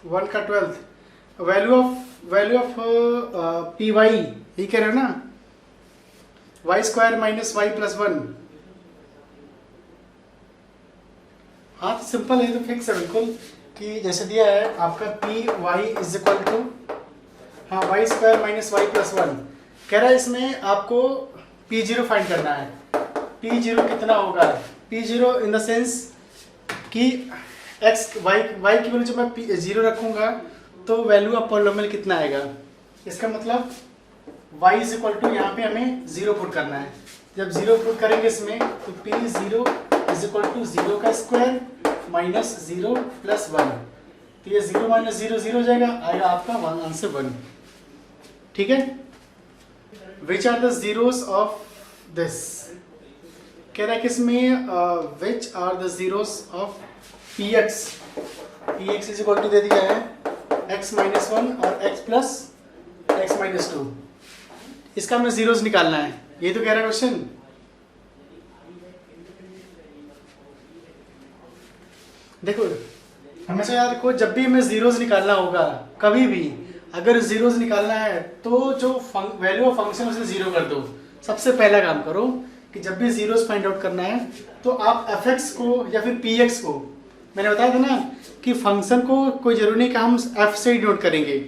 1 का 12th value of P Y, ये कह रहे हो ना, y square minus Y plus 1। हाँ तो सिंपल है, तो फिक्स है बिल्कुल कि जैसे दिया है आपका P Y is equal to, हाँ, Y square minus Y plus 1। कह रहा है इसमें आपको पी जीरो फाइंड करना है। पी जीरो कितना होगा? P zero in the sense कि एक्स वाई की वैल्यू जब मैं जीरो रखूंगा तो वैल्यू ऑफ पॉलिनोमियल कितना आएगा? इसका मतलब y इज इक्वल टू, यहाँ पे हमें जीरो पुट करना है। जब जीरो पुट करेंगे इसमें तो p zero is equal to zero का स्क्वायर माइनस जीरो प्लस 1। तो ये जीरो माइनस जीरो जीरो हो जाएगा, आएगा आपका आंसर 1। ठीक है। Which are the zeros of this? कह रहा है कि इसमें which are the zeros of P X is equal to दे दिया है x माइनस 1 और x प्लस x माइनस 2। इसका हमें जीरोस निकालना है, ये तो कह रहा है क्वेश्चन। देखो हमेशा याद रखो, जब भी हमें जीरोस निकालना होगा, कभी भी अगर जीरोस निकालना है तो जो वैल्यू ऑफ फंक्शन उसे जीरो कर दो। सबसे पहला काम करो कि जब भी जीरोस फाइंड आउट करना है तो आप fx को या फिर px को, मैंने बताया था ना कि फंक्शन को कोई जरूरी नहीं कि हम f से ही डिनोट करेंगे,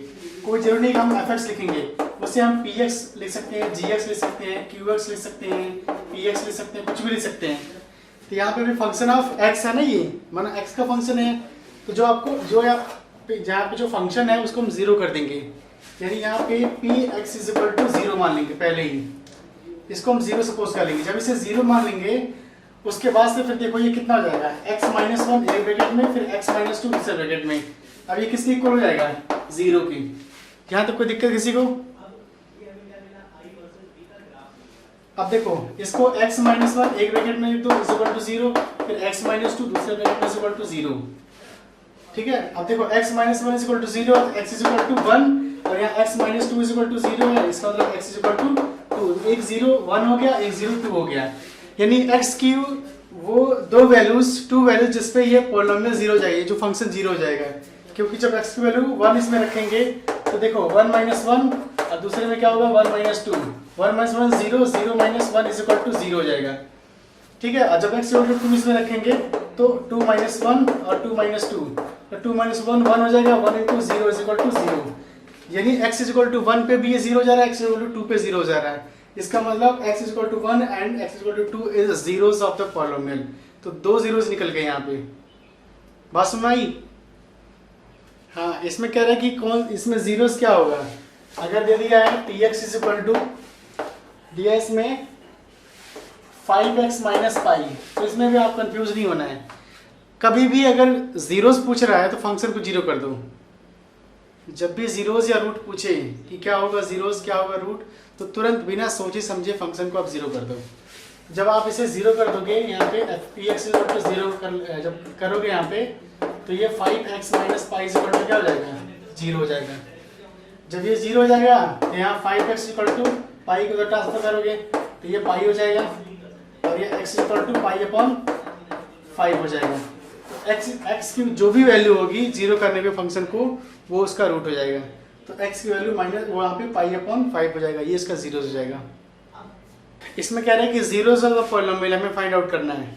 कोई जरूरी नहीं कि हम fx लिखेंगे, उससे हम px लिख सकते हैं, gx लिख सकते हैं, qx लिख सकते हैं, px लिख सकते हैं, कुछ भी लिख सकते हैं। तो यहाँ पे भी फंक्शन ऑफ x है ना, ये माना x का फंक्शन है, तो जो आपको जहाँ पे जो फंक्शन है उसको हम जीरो कर देंगे, यानी यहाँ पे px is equal to zero मान लेंगे पहले ही, इसको हम जीरो सपोज कर लेंगे। जब इसे जीरो मान लेंगे उसके बाद से फिर देखो ये कितना हो जाएगा, x माइनस 1 एक ब्रैकेट में, फिर x माइनस 2 दूसरे ब्रैकेट में। अब ये किसके इक्वल हो जाएगा? जीरो की। यहाँ तक कोई दिक्कत किसी को? अब देखो इसको x माइनस 1 एक ब्रैकेट में तो इज इक्वल टू जीरो, फिर x माइनस 2 दूसरे ब्रैकेट में इज इक्वल टू जीरो। ठीक है। अब देखो x minus 1 is equal to zero, x is equal to 1 और यहाँ x minus 2 is equal to zero है, इसका मतलब x इज इक्वल टू 2। एक जीरो 1 हो गया, एक जीरो 2 हो गया, यानी x की वो टू वैल्यूज जिसपे ये पॉलिनोमियल जीरो हो जाएगी, जो फंक्शन जीरो हो जाएगा। क्योंकि जब x की वैल्यू 1 इसमें रखेंगे तो देखो 1 माइनस 1 और दूसरे में क्या होगा 1 minus 2, 1 minus 1 zero, zero minus 1 is equal to zero हो जाएगा। ठीक है। और जब x इक्वल टू 2 इसमें रखेंगे तो 2 माइनस 1 और 2 माइनस 2, तो 2 माइनस 1 1 हो जाएगा, 1 into zero is equal to zero, यानी x इज इक्वल टू 1 पे भी ये जीरो हो जा रहा है, x इज इक्वल टू 2 पे जीरो हो जा रहा है। इसका मतलब x is equal to 1 and x is equal to 2 is zeros of the polynomial. तो दो जीरोस निकल गए यहाँ पे। बात समझ आई? हाँ, इसमें कह रहा है कि कौन इसमें जीरोस क्या होगा। अगर दे दिया है px इज इक्वल टू, दिया इसमें 5x माइनस पाई, तो इसमें भी आप कंफ्यूज नहीं होना है। कभी भी अगर जीरोस पूछ रहा है तो फंक्शन को जीरो कर दो। जब भी जीरोस या रूट पूछे कि क्या होगा जीरोस क्या होगा रूट, तो तुरंत बिना सोचे समझे फंक्शन को आप जीरो कर दो। जब आप इसे जीरो कर दोगे यहाँ पे px इक्वल टू जीरो जब करोगे यहाँ पे, तो ये 5x minus pi equal to क्या हो जाएगा? जीरो हो जाएगा। जब ये जीरो हो जाएगा तो यहाँ 5x इक्वल टू पाई को उधर ट्रांसफर करोगे तो ये पाई हो जाएगा, और ये x equal to pi upon 5 हो जाएगा। तो x की जो भी वैल्यू होगी जीरो करने पे फंक्शन को, वो उसका रूट हो जाएगा। तो x की वैल्यू माइनस वहाँ पे पाई अपॉन 5 हो जाएगा, ये इसका जीरो हो जाएगा। इसमें कह रहा है कि जीरोस ऑफ द पॉलिनोमियल हमें फाइंड आउट करना है।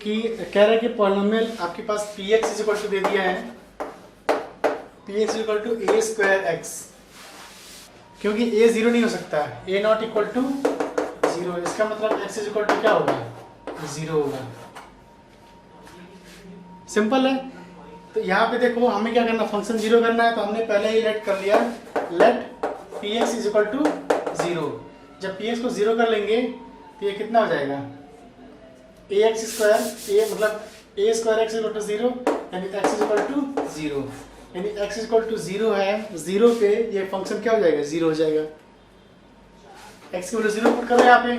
कि कह रहा है कि पॉलिनोमियल आपके पास px इज इक्वल टू दे दिया है, px is equal to a square x, क्योंकि a जीरो नहीं हो सकता, a not equal to zero, इसका मतलब x इज इक्वल टू क्या होगा? जीरो होगा। सिंपल है। तो यहाँ पे देखो हमें क्या करना, फंक्शन जीरो करना है, तो हमने पहले ही लेट कर लिया, let px is equal to zero. जब px को जीरो कर लेंगे तो ये कितना हो जाएगा? ax स्क्वायर, a मतलब a square x equal to zero, यानी x is equal to zero, यानी x is equal to zero है, जीरो पे ये फंक्शन क्या हो जाएगा? जीरो हो जाएगा। x की वैल्यू जीरो पुट करो यहाँ पे,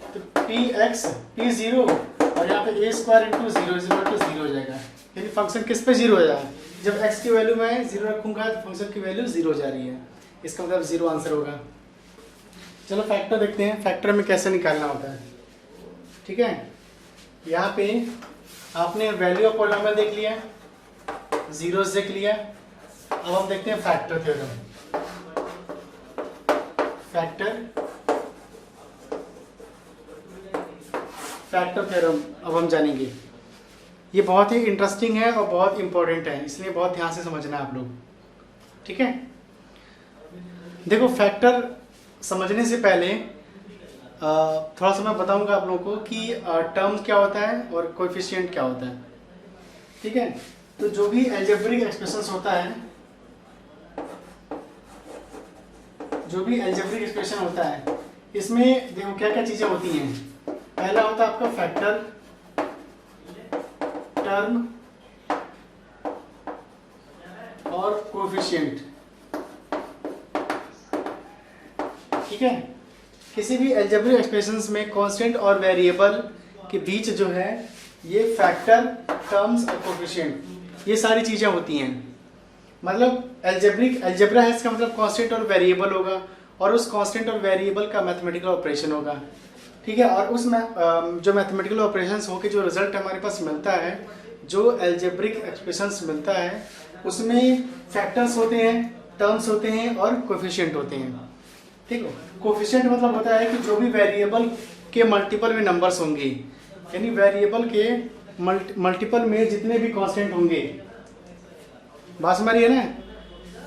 तो p जीरो और यहाँ पे a square into zero is equal to zero हो जाएगा, यानी फंक्शन किस पे जीरो हो जाएगा? जब x की वैल्यू मैं जीरो रखूंगा तो फंक्शन की वैल्यू जीरो हो जा रही है, इसका मतलब जीरो आंसर होगा। चलो फैक्टर देखते हैं, फैक्टर में कैसे निकालना होता है। ठीक है। यहाँ पे आपने वैल्यू ऑफ पॉलिनोमियल देख लिया, जीरोस देख लिया। अब हम देखते हैं फैक्टर थ्योरम। फैक्टर थ्योरम अब हम जानेंगे। ये बहुत ही इंटरेस्टिंग है और बहुत इंपॉर्टेंट है, इसलिए बहुत ध्यान से समझना है आप लोग, ठीक है। देखो फैक्टर समझने से पहले थोड़ा सा मैं बताऊंगा आप लोगों को कि टर्म क्या होता है और कोएफिशिएंट क्या होता है, ठीक है। तो जो भी अलजेब्रिक एक्सप्रेशंस होता है, जो भी अलजेब्रिक एक्सप्रेशन होता है, इसमें देखो क्या क्या चीजें होती हैं। पहला होता है आपका फैक्टर, टर्म और कोएफिशिएंट, ठीक है। किसी भी अलजेब्रिक एक्सप्रेशंस में कांस्टेंट और वेरिएबल के बीच जो है ये फैक्टर, टर्म्स और कोएफिशिएंट, ये सारी चीजें होती हैं। मतलब अलजेब्रा है, इसका मतलब कांस्टेंट और वेरिएबल होगा और उस कांस्टेंट और वेरिएबल का मैथमेटिकल ऑपरेशन होगा, ठीक है। और उस जो मैथमेटिकल ऑपरेशंस होके जो रिजल्ट हमारे पास मिलता है, जो अलजेब्रिक एक्सप्रेशंस मिलता है, उसमें फैक्टर्स होते हैं, टर्म्स होते हैं और कोएफिशिएंट होते हैं, ठीक है। कोएफिशिएंट मतलब होता है कि जो भी वेरिएबल के मल्टीपल में नंबर्स होंगे, यानी वेरिएबल के मल्टीपल में जितने भी कांस्टेंट होंगे, बात समझ रही है ना।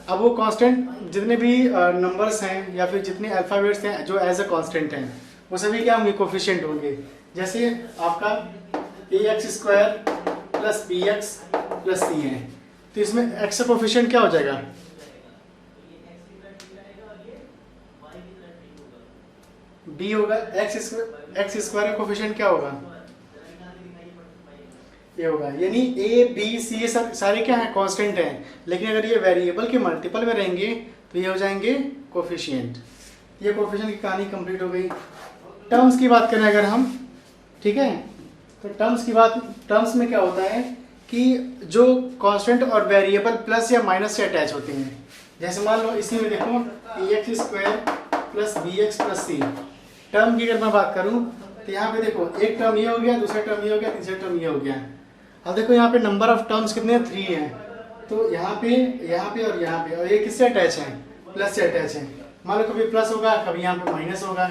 अब वो कांस्टेंट जितने भी नंबर्स हैं या फिर जितने अल्फाबेट्स हैं जो एज अ कांस्टेंट हैं, वो सभी क्या होंगे, कोएफिशिएंट होंगे। जैसे आपका ax² + bx + c है, तो इसमें x का कोएफिशिएंट क्या हो जाएगा, b होगा। x² का कोएफिशिएंट क्या होगा, ये होगा। यानी a b c ये सब सारे क्या हैं, कांस्टेंट हैं, लेकिन अगर ये वेरिएबल के मल्टीपल में रहेंगे तो ये हो जाएंगे कोएफिशिएंट। ये कोएफिशिएंट की कहानी कंप्लीट हो गई। टर्म्स की बात करें अगर हम, ठीक है, तो टर्म्स में क्या होता है कि जो कांस्टेंट और वेरिएबल प्लस या माइनस से अटैच होते हैं। जैसे मान लो इसी में देखो ax² + bx + c, टर्म की अगर मैं बात करूं तो यहाँ पे देखो एक टर्म ये हो गया, दूसरा टर्म ये हो गया, तीसरा टर्म ये हो गया। अब देखो यहाँ पे नंबर ऑफ टर्म्स कितने हैं, 3 हैं। तो यहाँ पे और यहाँ पे, और ये किससे अटैच है, प्लस से अटैच है। मान लो कभी प्लस होगा, कभी यहाँ पे माइनस होगा,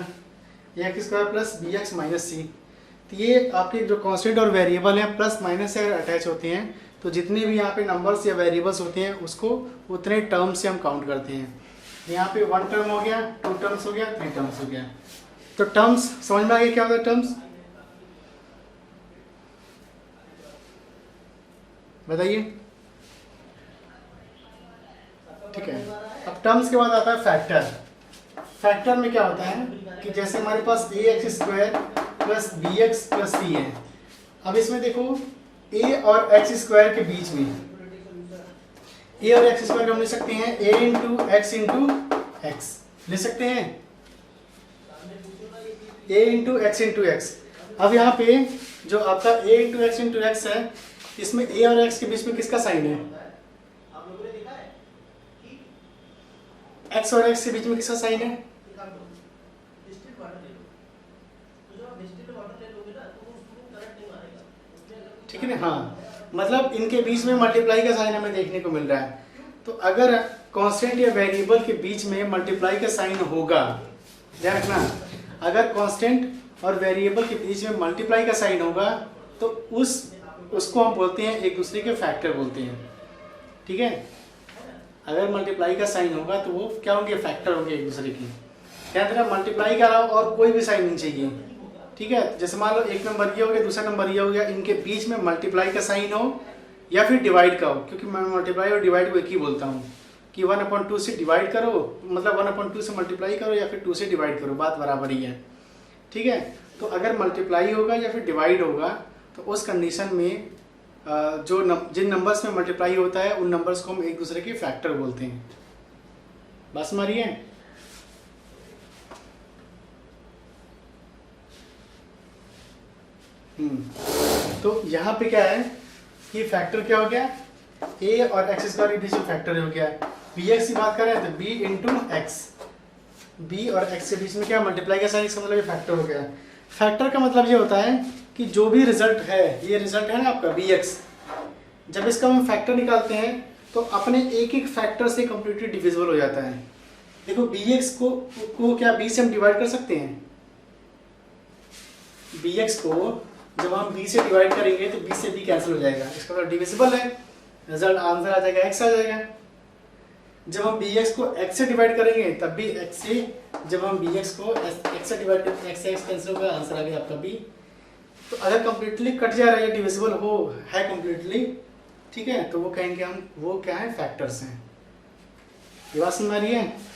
ax² + bx - c। तो ये आपके जो कांस्टेंट और वेरिएबल हैं प्लस माइनस से अटैच होते हैं, तो जितने भी यहाँ पे नंबर्स या वेरिएबल्स होते हैं उसको उतने टर्म्स से हम काउंट करते हैं। यहाँ पे 1 टर्म हो गया, 2 टर्म्स हो गया, 3 टर्म्स हो गया। तो टर्म्स समझ में आ गया क्या होता है टर्म्स, बताइए, ठीक है। अब टर्म्स के बाद आता है फैक्टर। फैक्टर में क्या होता है कि जैसे हमारे पास ax² + bx + c है। अब इसमें देखो a और x² के बीच में, a और x² हम ले सकते हैं a × x ले सकते हैं, a × x। अब यहाँ पे जो आपका a × x है, इसमें a और x के बीच में किसका साइन है, x और x के बीच में किसका साइन है, ठीक है ना। हाँ, मतलब इनके बीच में मल्टीप्लाई का साइन हमें देखने को मिल रहा है। तो अगर कांस्टेंट या वेरिएबल के बीच में मल्टीप्लाई का साइन होगा, ध्यान रखना, अगर कांस्टेंट और वेरिएबल के बीच में मल्टीप्लाई का साइन होगा तो उसको हम बोलते हैं, एक दूसरे के फैक्टर बोलते हैं, ठीक है। अगर मल्टीप्लाई का साइन होगा तो वो क्या होंगे, फैक्टर होंगे एक दूसरे की। ध्यान देना, मल्टीप्लाई का और कोई भी साइन नहीं चाहिए, ठीक है। जैसे मान लो एक नंबर ये हो गया, दूसरा नंबर ये हो गया, इनके बीच में मल्टीप्लाई का साइन हो या फिर डिवाइड का हो, क्योंकि मैं मल्टीप्लाई और डिवाइड को एक ही बोलता हूँ कि 1/2 से डिवाइड करो, मतलब 1/2 से मल्टीप्लाई करो या फिर 2 से डिवाइड करो, बात बराबर ही है, ठीक है। तो अगर मल्टीप्लाई होगा या फिर डिवाइड होगा तो उस कंडीशन में जिन नंबर्स में मल्टीप्लाई होता है उन नंबर्स को हम एक दूसरे के फैक्टर बोलते हैं। बस हमारी है। तो यहाँ पे क्या है कि फैक्टर क्या हो गया, a और x² के बीच में फैक्टर हो गया। bx की बात करें तो b × x, b और x के बीच में क्या मल्टीप्लाई का साइन, इसका मतलब ये फैक्टर हो गया। फैक्टर का मतलब ये होता है कि जो भी रिजल्ट है, ये रिजल्ट है ना आपका bx, जब इसका हम फैक्टर निकालते हैं तो अपने एक एक फैक्टर से कंप्लीटली डिविजिबल हो जाता है। देखो bx को क्या b से हम डिवाइड कर सकते हैं? bx को जब हम b से डिवाइड करेंगे तो b से b कैंसिल हो जाएगा, इसका मतलब डिविजिबल है, रिजल्ट आंसर आ जाएगा x आ जाएगा। जब हम bx को x से डिवाइड करेंगे तब भी x से, जब हम bx को x से डिवाइड करेंगे x से x कैंसिल होगा, आंसर आ गया आपका b। तो अगर कंप्लीटली कट जा रहा है, डिविजिबल हो है कंप्लीटली, ठीक है, तो वो कहेंगे हम, वो क्या है, फैक्टर्स हैं। ये बात समझ आ रही है?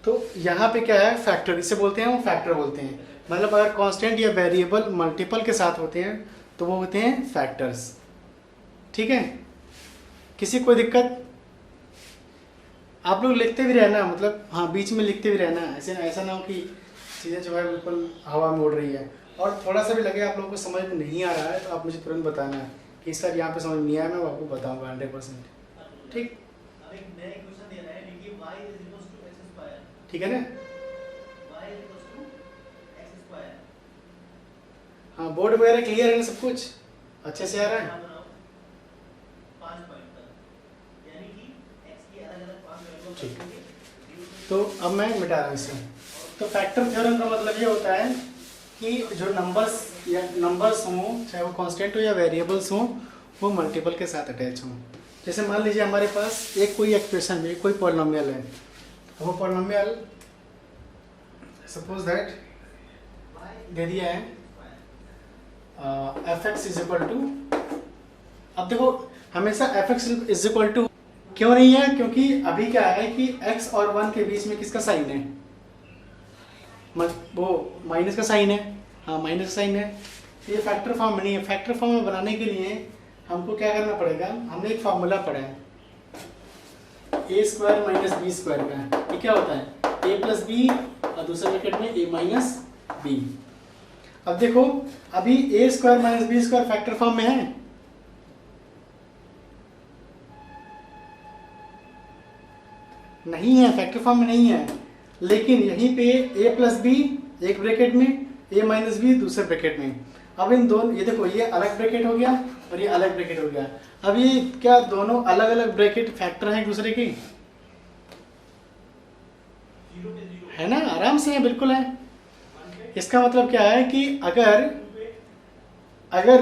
तो यहाँ पे क्या है, फैक्टर, इसे बोलते हैं, वो फैक्टर बोलते हैं। मतलब अगर कांस्टेंट या वेरिएबल मल्टीपल के साथ होते हैं तो वो होते हैं फैक्टर्स। ठीक है, किसी कोई दिक्कत? आप लोग लिखते भी रहना, मतलब हाँ बीच में लिखते भी रहना, ऐसा ना हो कि चीज़ें जो है बिल्कुल हवा में उड़ रही है। और थोड़ा सा भी लगे आप लोगों को समझ में नहीं आ रहा है तो आप मुझे तुरंत बताना है कि सर यहाँ पे समझ नहीं आया, मैं आपको बताऊँगा 100%। ठीक, ठीक है ना? हाँ, बोर्ड वगैरह क्लियर है ना, सब कुछ अच्छे से आ रहा है? ठीक, तो अब मैं मिटा रहा हूँ इसे। तो फैक्टर थ्योरम का मतलब ये होता है कि जो नंबर्स या नंबर्स हों, चाहे वो कांस्टेंट हो या वेरिएबल्स हों, वो मल्टीपल के साथ अटैच हों। जैसे मान लीजिए हमारे पास एक कोई एक्सप्रेशन है, कोई पॉलिनोमियल है, वो पॉलिनोमियल सपोज दैट दे दिया है fx इज इक्वल टू, अब देखो हमेशा fx इज इक्वल टू क्यों नहीं है, क्योंकि अभी क्या है कि x और 1 के बीच में किसका साइन है, वो माइनस का साइन है। हाँ, माइनस का साइन है, ये फैक्टर फॉर्म नहीं है। फैक्टर फॉर्म में बनाने के लिए हमको क्या करना पड़ेगा, हमने एक फार्मूला पढ़ा है a square minus B square का। ये क्या होता है, a प्लस बी और दूसरे ब्रैकेट में a माइनस बी। अब देखो अभी a square minus B square factor form में है, नहीं है, फैक्टर फॉर्म में नहीं है। लेकिन यहीं पे a प्लस बी एक ब्रैकेट में, a माइनस बी दूसरे ब्रैकेट में। अब इन दोनों, ये देखो ये अलग ब्रैकेट हो गया और ये अलग ब्रैकेट हो गया। अब ये क्या दोनों अलग अलग ब्रैकेट फैक्टर हैं एक दूसरे के? है ना, आराम से है, बिल्कुल है। इसका मतलब क्या है कि अगर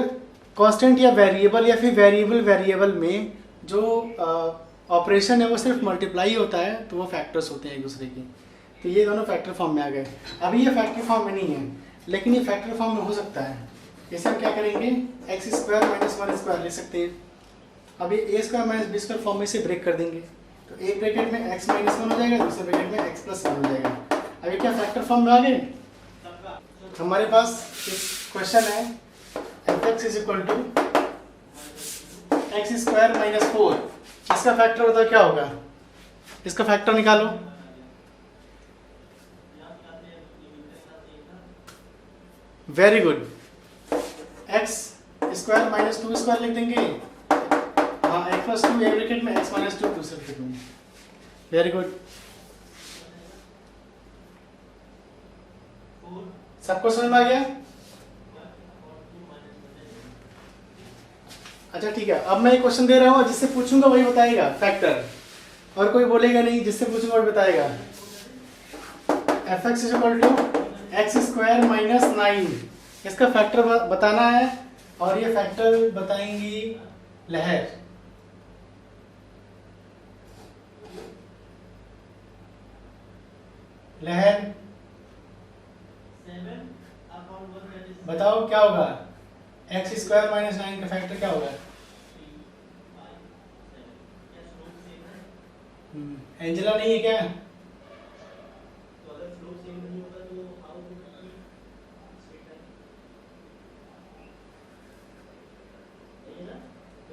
कांस्टेंट या वेरिएबल या फिर वेरिएबल में जो ऑपरेशन है वो सिर्फ मल्टीप्लाई होता है तो वो फैक्टर्स होते हैं एक दूसरे के। तो ये दोनों फैक्टर फॉर्म में आ गए। अभी ये फैक्टर फॉर्म में नहीं है, लेकिन ये फैक्टर फॉर्म में हो सकता है। इसे हम क्या करेंगे, एक्स स्क्वायर माइनस 1 स्क्वायर लिख सकते हैं। अभी A square minus B square form में से ब्रेक कर देंगे तो एक ब्रैकेट में एक्स माइनस 1 हो जाएगा, दूसरे ब्रैकेट में एक्स प्लस 1 हो जाएगा। अभी क्या फैक्टर फॉर्म में आ गए? हमारे पास एक क्वेश्चन है, f x is equal to x square minus 4, इसका फैक्टर बताओ क्या होगा, इसका फैक्टर निकालो। Very good, x square minus 2 square लिख देंगे। हाँ, एक्स प्लस 2 एक ब्रैकेट में, एक्स माइनस 2 दूसरे ब्रैकेट में। वेरी गुड, सबको समझ में आ गया? अच्छा ठीक है, अब मैं एक क्वेश्चन दे रहा हूँ, जिससे पूछूंगा वही बताएगा फैक्टर, और कोई बोलेगा नहीं, जिससे पूछूंगा वही बताएगा। F x is equal to x square minus 9, इसका फैक्टर बताना है, और ये फैक्टर बताएंगी लहर। लहर बताओ क्या होगा, एक्स स्क्वायर माइनस 9 का फैक्टर क्या होगा? एंजेला नहीं है क्या?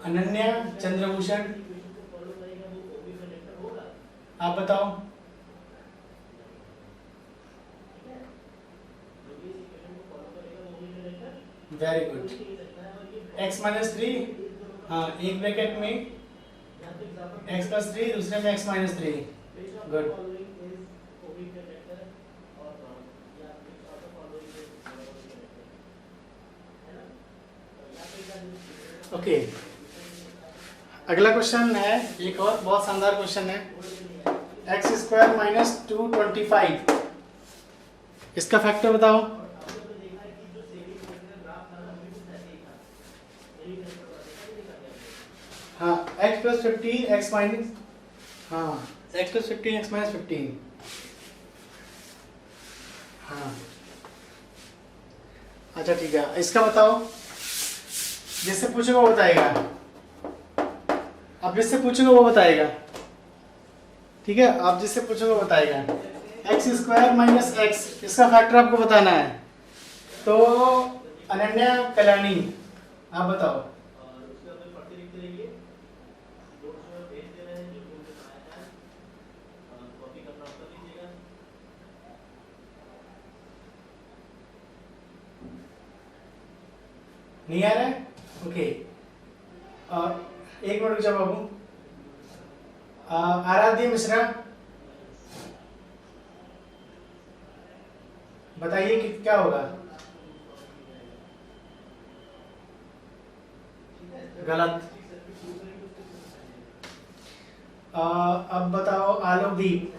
अनन्या चंद्रभूषण, आप बताओ। वेरी गुड, एक्स माइनस 3, हाँ एक ब्रैकेट में एक्स प्लस 3, दूसरे में एक्स माइनस 3। गुड, ओके, अगला क्वेश्चन है, एक और बहुत शानदार क्वेश्चन है। एक्स स्क्वायर माइनस 225, इसका फैक्टर बताओ। हाँ, एक्स प्लस 15 एक्स माइनस, हाँ एक्स प्लस 15 एक्स माइनस 15, हाँ अच्छा ठीक है, इसका बताओ। जिससे पूछेगा वो बताएगा, अब जिससे पूछेगा वो बताएगा, ठीक है, आप जिससे पूछोगे वो बताएगा। एक्स स्क्वायर माइनस एक्स, इसका फैक्टर आपको बताना है। तो अनन्या कल्याणी, आप बताओ। नहीं आ रहा है? ओके, एक मिनट रुक जाओ बाबू। आराध्य मिश्रा, बताइए कि क्या होगा। गलत। अब बताओ आलोकदीप।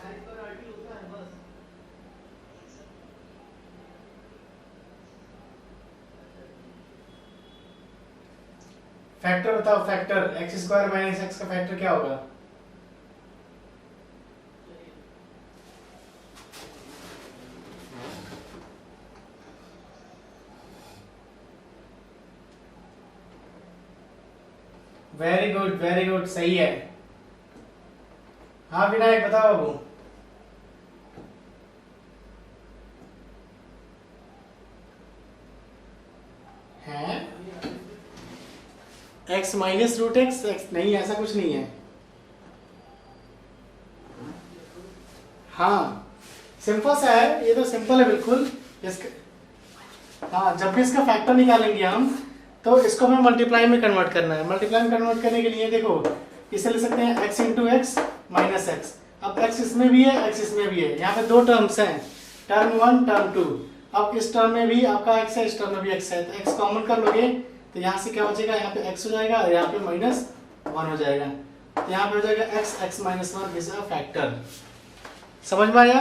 फैक्टर बताओ, factor x square minus x का फैक्टर क्या होगा। वेरी गुड, सही है। हाँ विनायक बताओ बाबू। है एक्स माइनस रूट एक्स, नहीं ऐसा कुछ नहीं है। हाँ सिंपल सा है, ये तो सिंपल है बिल्कुल। इसका, हाँ जब भी इसका फैक्टर निकालेंगे हम, तो इसको हमें मल्टीप्लाई में कन्वर्ट करना है। मल्टीप्लाई में कन्वर्ट करने के लिए देखो, इसे ले सकते हैं x into x minus x. अब x इसमें भी है, x इसमें भी है, यहाँ पे दो टर्म्स हैं, टर्म 1 टर्म 2। अब इस टर्म में भी आपका x है, इस टर्म में भी x है, तो x कॉमन कर लोगे तो यहाँ से क्या हो जाएगा, यहाँ पे x हो जाएगा और यहाँ पे माइनस 1 हो जाएगा। तो यहाँ पे हो जाएगा x minus 1 is a factor. समझ में आया?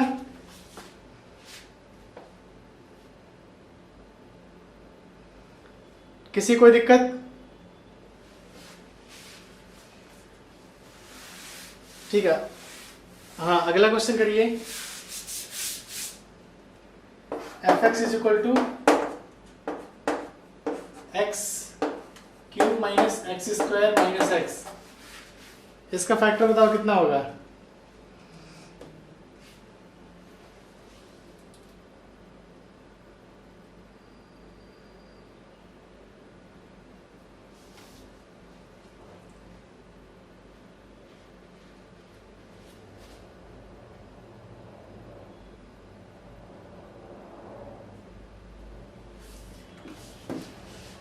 किसी कोई दिक्कत? ठीक है, हाँ अगला क्वेश्चन करिए। F x is equal to x cube minus x square minus x, इसका फैक्टर बताओ कितना होगा।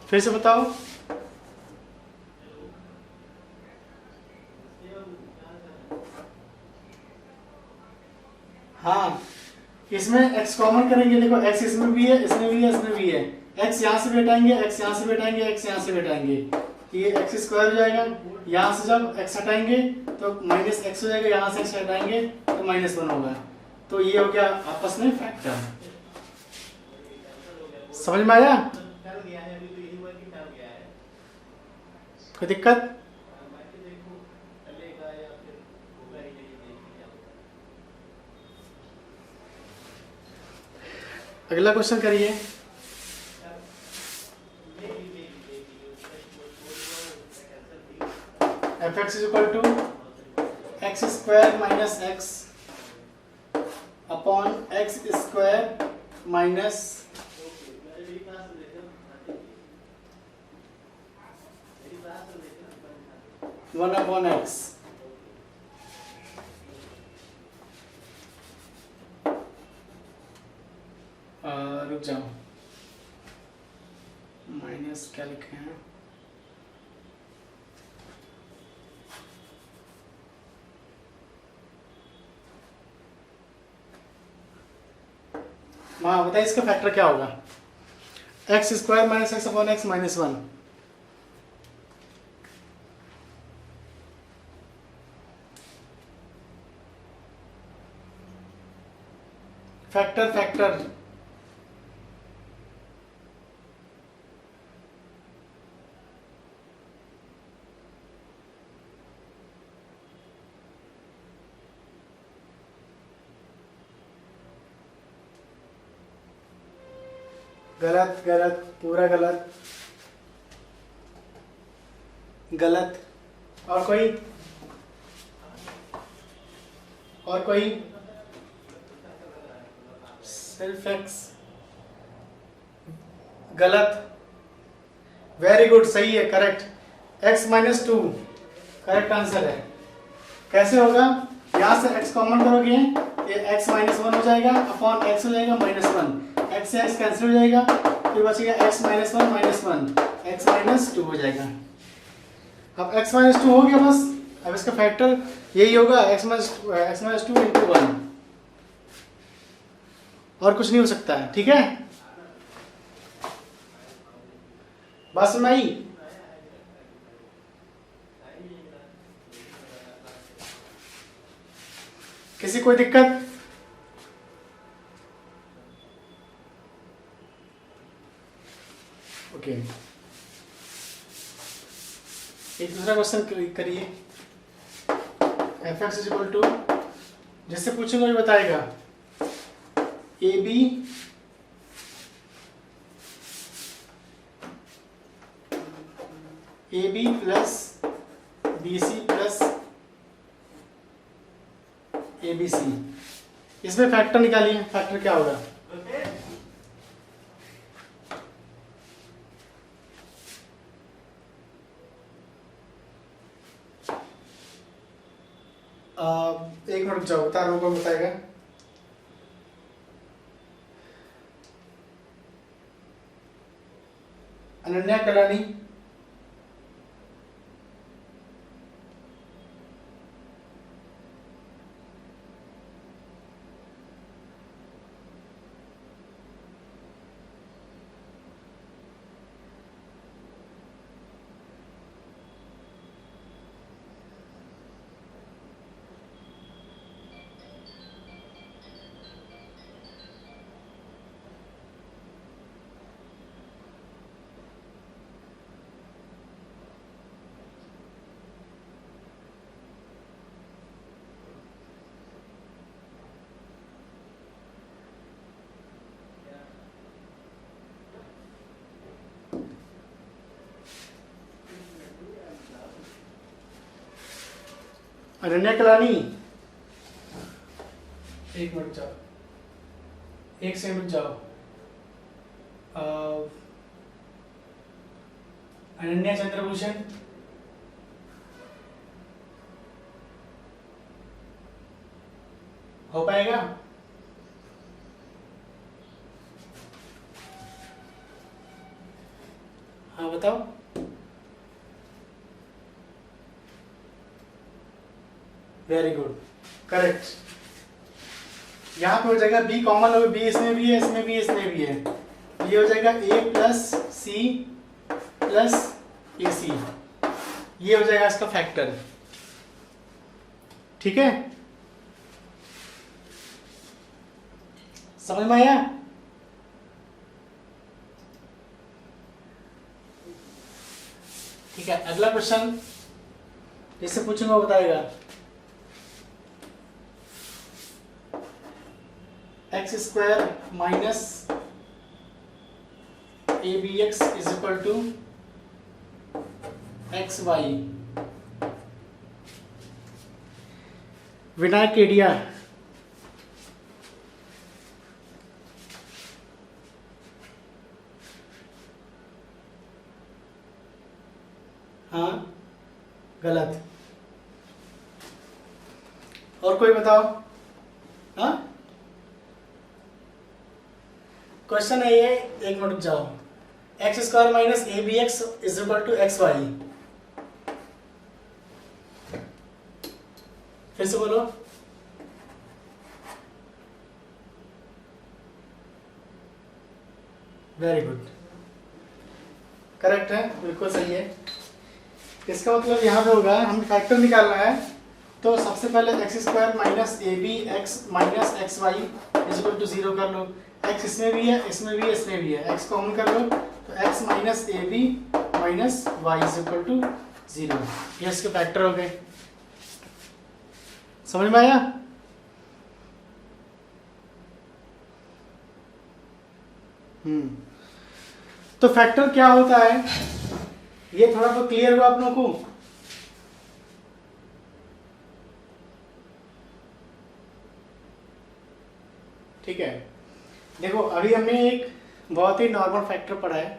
फिर से बताओ। हाँ इसमें x कॉमन करेंगे, देखो x इसमें भी है, इसमें भी है, इसमें भी है। x यहाँ से भी हटाएंगे, x यहाँ से भी हटाएंगे, x यहाँ से भी हटाएंगे, ये x स्क्वायर हो जाएगा। यहाँ से जब x हटाएंगे तो माइनस x हो जाएगा, यहाँ से x हटाएंगे तो माइनस 1 होगा। तो ये हो गया आपस में फैक्टर। समझ में आया? कोई दिक्कत? अगला क्वेश्चन करिए। F x is equal to x square minus x upon x square minus 1 upon x. रुक जाओ, माइनस क्या लिखे हैं, हाँ बताइए इसका फैक्टर क्या होगा। X square minus x upon x minus 1। Factor factor गलत गलत पूरा गलत गलत। और कोई सिर्फ एक्स गलत। वेरी गुड, सही है, correct. x minus two correct answer है। कैसे होगा? यहाँ से x कॉमन करोगे, ये x माइनस वन हो जाएगा, अपॉन x हो जाएगा माइनस वन, x से x कैंसिल हो जाएगा, फिर बचेगा x minus one, x minus two हो जाएगा। अब x माइनस टू हो गया बस। अब इसका फैक्टर यही होगा, x minus two into one, और कुछ नहीं हो सकता है। ठीक है, बस में ही। किसी कोई दिक्कत? ओके, एक दूसरा क्वेश्चन करिए। fx इज इक्वल टू, जिससे पूछेंगे वही बताएगा, AB plus BC plus ABC। इसमें फैक्टर निकालिए, फैक्टर क्या होगा? एक मिनट जाओ, बता रहा हूँ, कौन बताएगा? अनन्या कलानी। अनन्या कलानी, एक मिनट जाओ, एक सेकंड जाओ। अनन्या चंद्रभूषण, हो पाएगा? हाँ बताओ। Very good, correct. यहाँ पे हो जाएगा बी कॉमन, हो बी इसमें भी है, इसमें भी है, इसमें भी है, ये हो जाएगा a प्लस सी प्लस ए सी, ये हो जाएगा इसका फैक्टर। ठीक है, समझ में आया? ठीक है, अगला क्वेश्चन जिससे पूछूंगा वो बताएगा। X square minus a b x is equal to x y. Vinayak Kedia. हाँ गलत। और कोई बताओ। हाँ क्वेश्चन है ये, एक मिनट जाओ। X square minus a b x is equal to x y. फिर से बोलो। वेरी गुड, करेक्ट है, बिल्कुल सही है। इसका मतलब यहाँ पे होगा, हमें फैक्टर निकालना है, तो सबसे पहले x square minus a b x minus x y is equal to 0 कर लो। x इसमें भी है, इसमें भी है, इसमें भी है, x कॉमन कर लो तो x minus a b minus y is equal to 0। ये इसके फैक्टर हो गए। समझ में आया? तो फैक्टर क्या होता है ये थोड़ा तो क्लियर हुआ आप लोगों को? ठीक है, देखो अभी हमने एक बहुत ही नॉर्मल फैक्टर पढ़ा है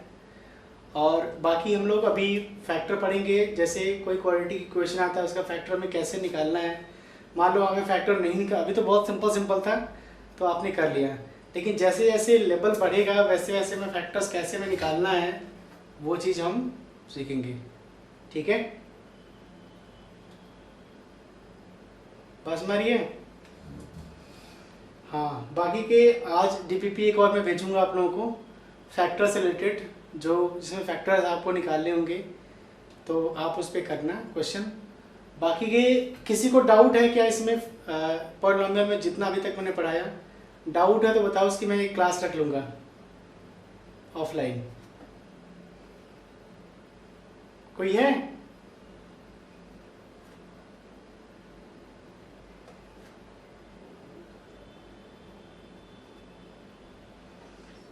और बाकी हम लोग अभी फैक्टर पढ़ेंगे। जैसे कोई क्वाड्रेटिक इक्वेशन आता है उसका फैक्टर हमें कैसे निकालना है। मान लो हमें फैक्टर नहीं निकाल, अभी तो बहुत सिंपल था तो आपने कर लिया, लेकिन जैसे जैसे लेवल बढ़ेगा वैसे वैसे में फैक्टर्स कैसे में निकालना है वो चीज़ हम सीखेंगे। ठीक है, बस हमारी है। हाँ, बाकी के आज डीपीपी एक और मैं भेजूंगा आप लोगों को फैक्टर से रिलेटेड, जो जिसमें फैक्टर्स आपको निकालने होंगे तो आप उस पर करना क्वेश्चन। बाकी के किसी को डाउट है क्या इसमें पॉलिनोमियल में जितना अभी तक मैंने पढ़ाया? डाउट है तो बताओ, उसकी मैं एक क्लास रख लूँगा ऑफलाइन। कोई है?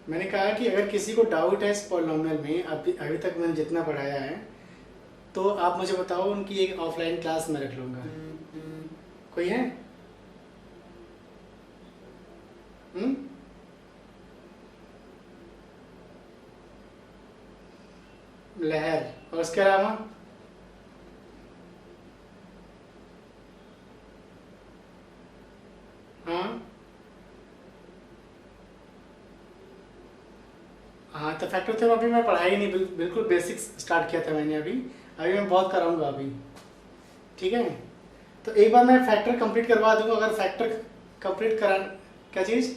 मैंने कहा कि अगर किसी को डाउट है इस पॉलिनोमियल में अभी तक मैंने जितना पढ़ाया है तो आप मुझे बताओ, उनकी एक ऑफलाइन क्लास में रख लूँगा। कोई है? लहर, और उसके अलावा हाँ तो फैक्टर थ्योरम अभी मैं पढ़ाई नहीं, बिल्कुल बेसिक्स स्टार्ट किया था मैंने। अभी मैं बहुत कराऊंगा अभी। ठीक है, तो एक बार मैं फैक्टर कंप्लीट करवा दूंगा। अगर फैक्टर कंप्लीट करा, क्या चीज़?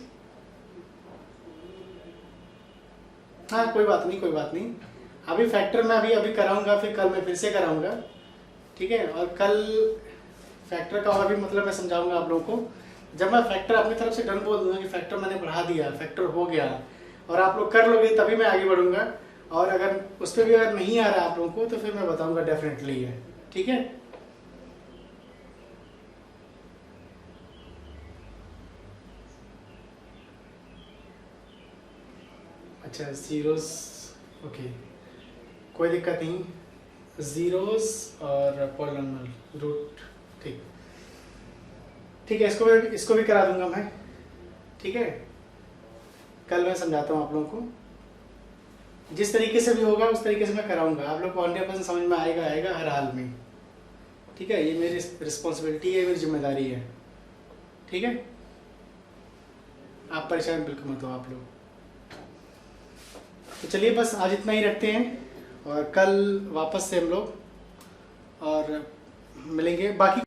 हाँ कोई बात नहीं, कोई बात नहीं। अभी फैक्टर मैं अभी कराऊंगा, फिर कल मैं फिर से कराऊंगा। ठीक है, और कल फैक्टर का और भी मतलब मैं समझाऊंगा आप लोगों को। जब मैं फैक्टर अपनी तरफ से डन बोल दूंगा कि फैक्टर मैंने बढ़ा दिया, फैक्टर हो गया और आप लोग कर लोगे तभी मैं आगे बढ़ूंगा। और अगर उस पर भी अगर नहीं आ रहा आप लोगों को तो फिर मैं बताऊंगा डेफिनेटली है। ठीक है, अच्छा जीरोस, ओके कोई दिक्कत नहीं। जीरोस और पॉलिनोमियल रूट, ठीक ठीक है, इसको भी करा दूंगा मैं। ठीक है, कल मैं समझाता हूँ आप लोगों को। जिस तरीके से भी होगा उस तरीके से मैं कराऊंगा। आप लोग को 100% समझ में आएगा हर हाल में। ठीक है, ये मेरी रिस्पॉन्सिबिलिटी है, मेरी जिम्मेदारी है। ठीक है, आप परेशान बिल्कुल मत हो आप लोग। तो चलिए बस आज इतना ही रखते हैं और कल वापस से हम लोग और मिलेंगे। बाकी